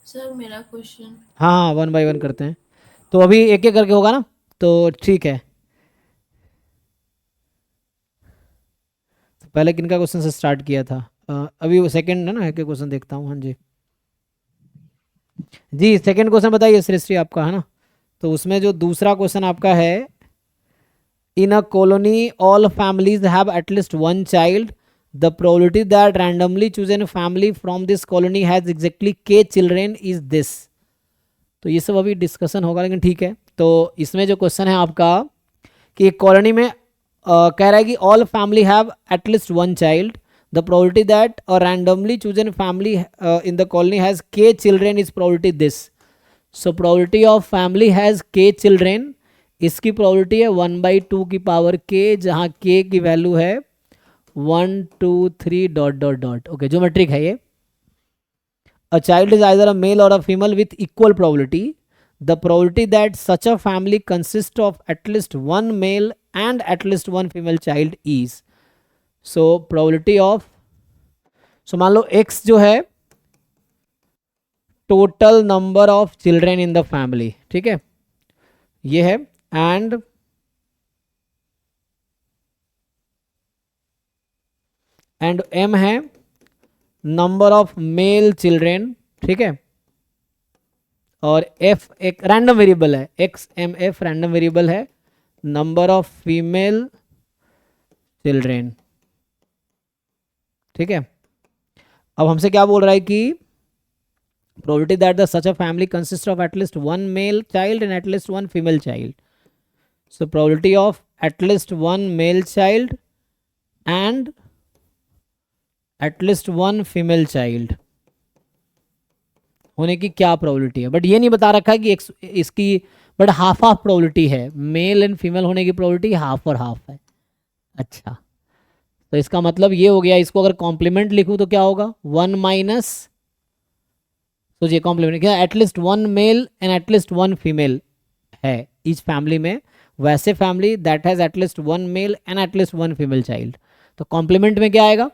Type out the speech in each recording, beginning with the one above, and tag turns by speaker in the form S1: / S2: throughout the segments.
S1: Sir मेरा question.
S2: हाँ हाँ, वन बाय वन करते हैं। तो अभी एक एक करके होगा ना, तो ठीक है। तो पहले किनका क्वेश्चन से स्टार्ट किया था? अभी वो सेकंड है ना, एक एक क्वेश्चन देखता हूँ। हाँ जी जी, सेकंड क्वेश्चन बताइए श्रेष्ठी, आपका है ना। तो उसमें जो दूसरा क्वेश्चन आपका है, in a colony all families have at least one child, the probability that randomly chosen family from this colony has exactly K children is this. तो ये सब अभी डिस्कशन होगा, लेकिन ठीक है। तो इसमें जो क्वेश्चन है आपका कि एक कॉलोनी में कह रहा है कि all family have at least one child, the probability that और randomly chosen family in the colony has K children is probability this. So probability of family has K children, इसकी प्रोबेबिलिटी है 1/2 की पावर के, जहाँ के की वैल्यू है 1 2 3 dot dot dot. Okay, geometric है ये। A child is either a male or a female with equal probability. The probability that such a family consists of at least one male and at least one female child is. So probability of, so मान लो x जो है total number of children in the family, ठीक है, ये है। And m है number of male children, ठीक है। और f एक रैंडम वेरिएबल है, x m f random variable है, नंबर ऑफ फीमेल चिल्ड्रेन, ठीक है। अब हमसे क्या बोल रहा है कि probability that the such a family consist of at least one male child and at least one female child. So probability of at least one male child and at least one female child होने की क्या प्रोबेबिलिटी है, बट ये नहीं बता रखा है कि इसकी, बट हाफ हाफ प्रोबेबिलिटी है, मेल एंड फीमेल होने की प्रोबेबिलिटी हाफ और हाफ है। अच्छा, तो इसका मतलब ये हो गया, इसको अगर कॉम्प्लीमेंट लिखूं तो क्या होगा, 1 - सोचिए कॉम्प्लीमेंट क्या, at least one male and at least one female है इस फैमिली में, वैसे family that has at least one male and at least one female child. तो कॉम्प्लीमेंट में क्या आएगा,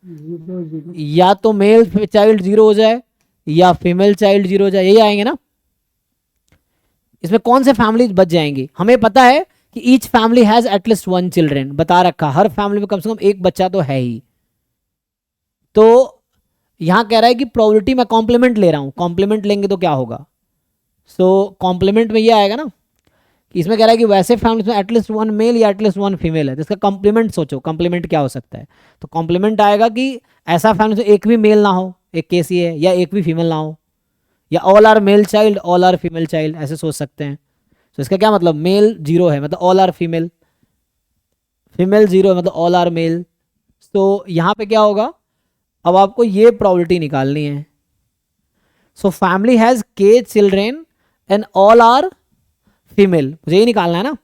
S2: या तो मेल चाइल्ड जीरो हो जाए या फीमेल चाइल्ड जीरो हो जाए, यही आएंगे ना। इसमें कौन से फैमिली बच जाएंगी, हमें पता है कि each family has at least one children, बता रखा, हर फैमिली में कम से कम एक बच्चा तो है ही। तो यहां कह रहा है कि प्रोबेबिलिटी में कॉम्प्लीमेंट ले रहा हूं, कॉम्प्लीमेंट लेंगे तो क्या होगा, सो कॉम्प्लीमेंट में ये आएगा ना कि इसमें कह रहा है कि वैसे फैमिली में एटलीस्ट वन मेल या एटलीस्ट वन फीमेल है, तो इसका कॉम्प्लीमेंट सोचो, कॉम्प्लीमेंट क्या हो सकता है। तो कॉम्प्लीमेंट आएगा कि ऐसा फैमिली में एक भी मेल ना हो, एक केस ये है, या एक भी फीमेल ना हो, या all are male child all are female child, ऐसे सोच सकते हैं। तो इसका क्या मतलब, मेल जीरो है मतलब all are female, female zero है मतलब ऑल आर मेल। तो यहाँ पे क्या होगा, अब आपको ये प्रोबेबिलिटी निकालनी है। So family has K children and all are female, मुझे ये निकालना है ना।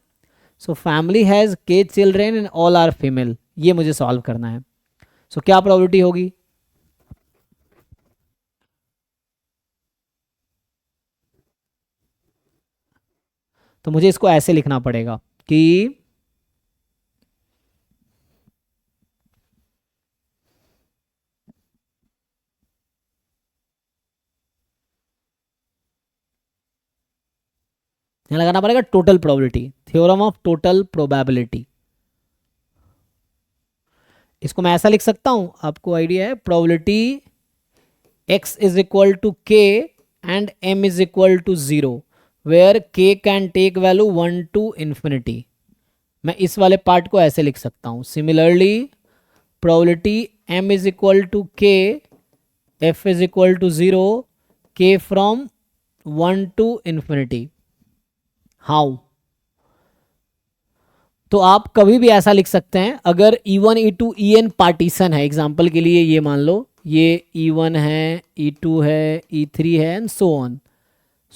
S2: So family has K children and all are female, ये मुझे सॉल्व करना है। सो क्या प्रोबेबिलिटी होगी, तो मुझे इसको ऐसे लिखना पड़ेगा कि यहाँ लगाना पड़ेगा total probability, theorem of total probability. इसको मैं ऐसा लिख सकता हूं, आपको आइडिया है, probability x is equal to K and m is equal to 0 where k can take value 1 to infinity। मैं इस वाले पार्ट को ऐसे लिख सकता हूं, similarly probability m is equal to K, f is equal to 0, k from 1 to infinity। How, तो आप कभी भी ऐसा लिख सकते हैं, अगर E1 E2 En पार्टीशन है, एग्जांपल के लिए ये मान लो ये E1 है, E2 है, E3 है एंड सो ऑन।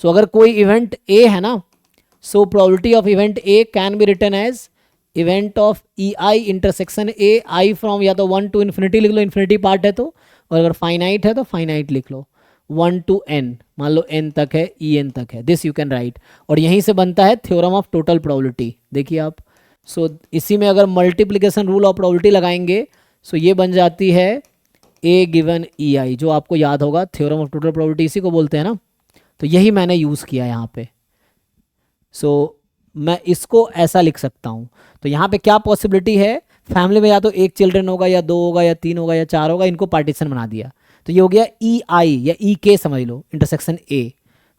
S2: सो अगर कोई इवेंट A है ना, so probability of event A can be written as event of EI intersection A, I from या तो 1 to infinity लिख लो, इन्फिनिटी पार्ट है तो, और अगर फाइनाइट है तो फाइनाइट लिख लो, 1 to n, मान लो n तक है, En तक है, दिस यू कैन राइट। और यहीं से बनता है थ्योरम ऑफ टोटल प्रोबेबिलिटी, देखिए आप। सो इसी में अगर मल्टीप्लिकेशन रूल ऑफ प्रोबेबिलिटी लगाएंगे, सो ये बन जाती है ए गिवन ई आई, जो आपको याद होगा थ्योरम ऑफ टोटल प्रोबेबिलिटी इसी को बोलते हैं ना, तो यही मैंने यूज़ किया यहाँ पे। सो मैं इसको ऐसा लिख सकता हूँ। तो यहाँ पे क्या पॉसिबिलिटी है, फैमिली में या तो एक चिल्ड्रन होगा या दो होगा या तीन होगा या चार होगा, इनको पार्टीशन बना दिया, तो ये हो गया ई आई या ई के समझ लो, intersection A.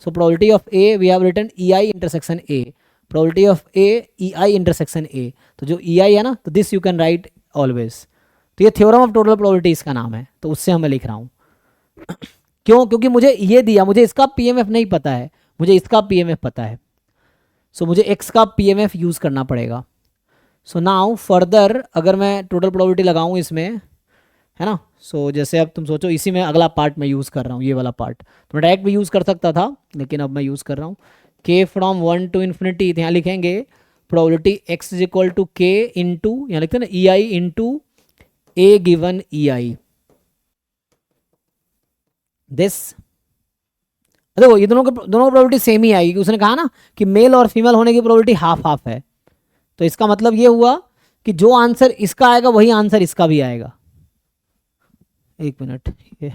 S2: So probability of A we have written E I intersection A, probability of A E I intersection A. तो जो ई आई है ना, तो this you can write always. तो ये थ्योरम ऑफ टोटल प्रोबेबिलिटीज का नाम है, तो उससे मैं लिख रहा हूँ। क्यों? क्योंकि मुझे ये दिया, मुझे इसका पीएमएफ नहीं पता है, मुझे इसका पीएमएफ पता है। सो मुझे एक्स का पीएमएफ यूज़ करना पड़ेगा। सो नाउ फर्दर अगर मैं टोटल प्रोबेबिलिटी लगाऊं इसमें, है ना, सो जैसे अब तुम सोचो इसी में अगला पार्ट मैं यूज़ कर रहा हूँ, ये वाला पार्ट तो मैं डायरेक्ट भी यूज़ कर सकता था, लेकिन अब मैं यूज़ कर रहा हूँ के फ्रॉम 1 टू इन्फिनिटी। यहाँ लिखेंगे probability X is equal to K into, यहाँ लिखते हैं ना E I into A given E I. This देखो ये दोनों की प्रोबेबिलिटी सेम ही आएगी। उसने कहा ना कि मेल और फीमेल होने की प्रोबेबिलिटी हाफ हाफ है, तो इसका मतलब ये हुआ कि जो आंसर इसका आएगा वही आंसर इसका भी आएगा। एक मिनट, ये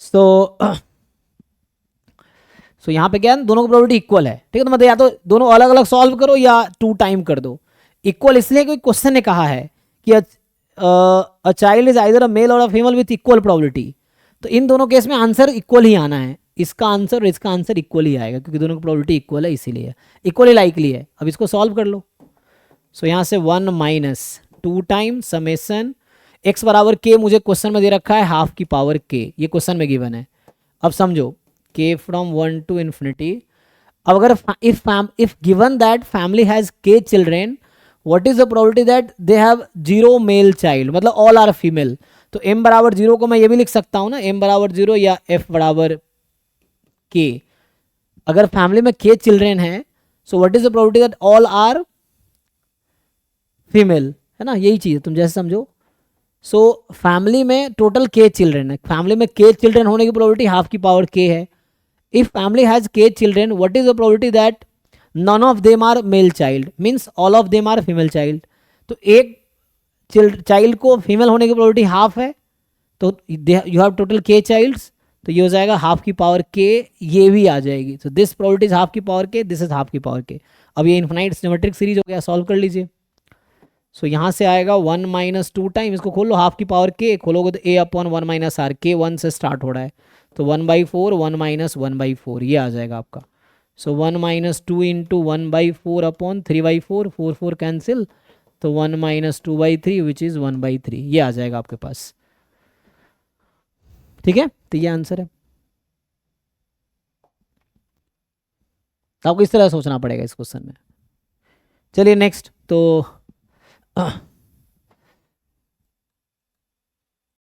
S2: सो सो यहाँ पे क्या है, दोनों की प्रोबेबिलिटी इक्वल है, ठीक है। तो मतलब या तो दोनों अलग अलग सॉल्व करो या 2 टाइम कर दो। इक्वल इसलिए क्योंकि क्वेश्चन ने कहा है कि a child is either a male or a female with equal probability, तो इन दोनों केस में आंसर इक्वल ही आना है, इसका आंसर और इसका आंसर इक्वल ही आएगा, क्योंकि दोनों की प्रोबेबिलिटी इक्वल है, इसीलिए इक्वली लाइकली है। अब इसको सॉल्व कर लो। सो यहाँ से 1 माइनस 2 टाइम समेसन एक्स बराबर के, मुझे क्वेश्चन में दे रखा है हाफ की पावर के, ये क्वेश्चन में गिवन है। अब समझो के फ्रॉम 1 टू इन्फिनिटी। अब अगर if given that family has K children, what is the probability that they have 0 male child, मतलब ऑल आर फीमेल। तो m बराबर 0 को मैं ये भी लिख सकता हूँ ना, m बराबर 0 या f बराबर k। अगर फैमिली में k चिल्ड्रेन है, so what is the probability that all are female, है ना, यही चीज़ तुम जैसे समझो। सो फैमिली में टोटल k चिल्ड्रेन है, फैमिली में k चिल्ड्रेन होने की प्रोबेबिलिटी हाफ की पावर k है। If family has k children, what is the probability that none of them are male child, means all of them are female child। तो एक child को female होने की probability half है, तो you have total k childs, तो ये हो जाएगा हाफ की पावर k, ये भी आ जाएगी। तो दिस प्रोबेबिलिटी इज हाफ की power k, this is half की पावर k। अब ये इन्फिनाइट सिमेट्रिक सीरीज हो गया, सॉल्व कर लीजिए। सो यहाँ से आएगा 1 माइनस 2 टाइम, इसको खोलो हाफ की पावर k, खोलोगे तो a upon 1 minus R, k 1 से स्टार्ट हो रहा है, तो 1/4 1 माइनस 1/4 ये आ जाएगा आपका। सो 1 माइनस 2 इंटू 1/4 अपॉन 3/4, 4 4 कैंसिल, तो 1 माइनस 2/3 विच इज़ 1/3, ये आ जाएगा आपके पास, ठीक है। तो ये आंसर है। तो आपको इस तरह सोचना पड़ेगा इस क्वेश्चन में। चलिए नेक्स्ट, तो